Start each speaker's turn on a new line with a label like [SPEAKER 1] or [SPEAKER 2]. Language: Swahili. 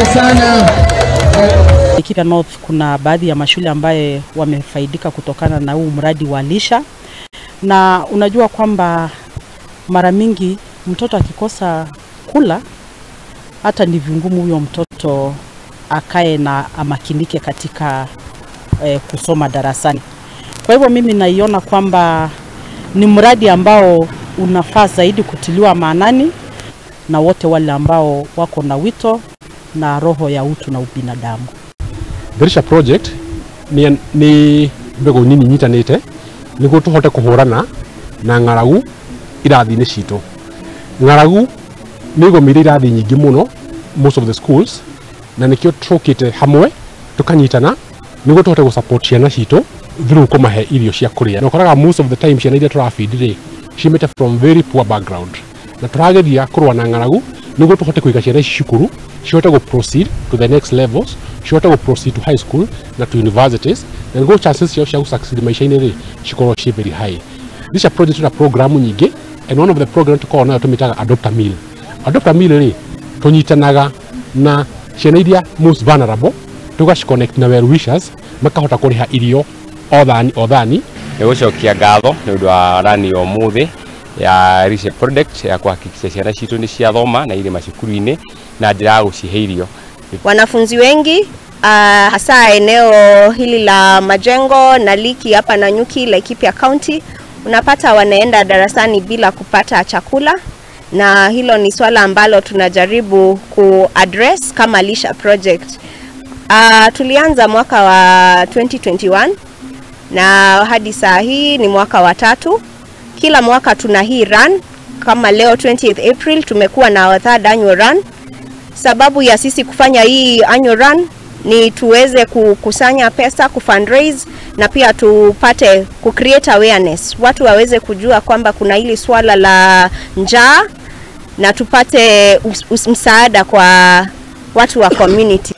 [SPEAKER 1] sana.
[SPEAKER 2] Laikipia North kuna baadhi ya mashule ambaye wamefaidika kutokana na huu mradi wa lisha, na unajua kwamba mara mingi mtoto akikosa kula hata ni vingumu huyo mtoto akae na amakinike katika kusoma darasani. Kwa hivyo mimi naiona kwamba ni mradi ambao unafaa zaidi kutiliwa maanani na wote wale ambao wako na wito na roho ya utu na ubinadamu.
[SPEAKER 3] Lisha project ni mbego nini nyitanite niguo tuhote kuhurana na ng'aragu irathi-ini citu. Ng'aragu nigo miri irathi nyingi muno most of the schools, na nikio trokite hamwe tukanyitana niguo tuhote gu support ciana citu through kumahe irio cia kuria. Na koraga most of the time ciana iria turafeed ri cimete from very poor background, na turagethia kurwa na ng'aragu niguo tuhote kuiga ciana ici cukuru cihote go proceed to the next levels, cihote go proceed to high school na to universities, na niguo chances ciao cia succeed maisha-ini ri cikorwo ci very high. Lisha project na program nyingi, and one of the program tukorwo nayo tumitaga adopt a meal. Adopt a meal ri tunyitanaga na ciana iria most vulnerable, tugaciconnect na well wishers makahota kuriha irio o thani.
[SPEAKER 4] Nigucokia ngatho ni undu wa rani o muthi ya Lisha project ya kuhakikisha ciana citu ni ciathoma na ile macukuru-ini na njira ya gucihe irio.
[SPEAKER 5] Wanafunzi wengi hasa eneo hili la Majengo na Liki hapa na Nyuki Laikipia County, unapata wanaenda darasani bila kupata chakula, na hilo ni swala ambalo tunajaribu kuaddress kama Lisha project. Tulianza mwaka wa 2021 na hadi saa hii ni mwaka wa 3. Kila mwaka tuna hii run, kama leo 20th April tumekuwa na our 3rd annual run. Sababu ya sisi kufanya hii annual run ni tuweze kukusanya pesa, kufundraise, na pia tupate create awareness, watu waweze kujua kwamba kuna hili swala la njaa na tupate msaada kwa watu wa community.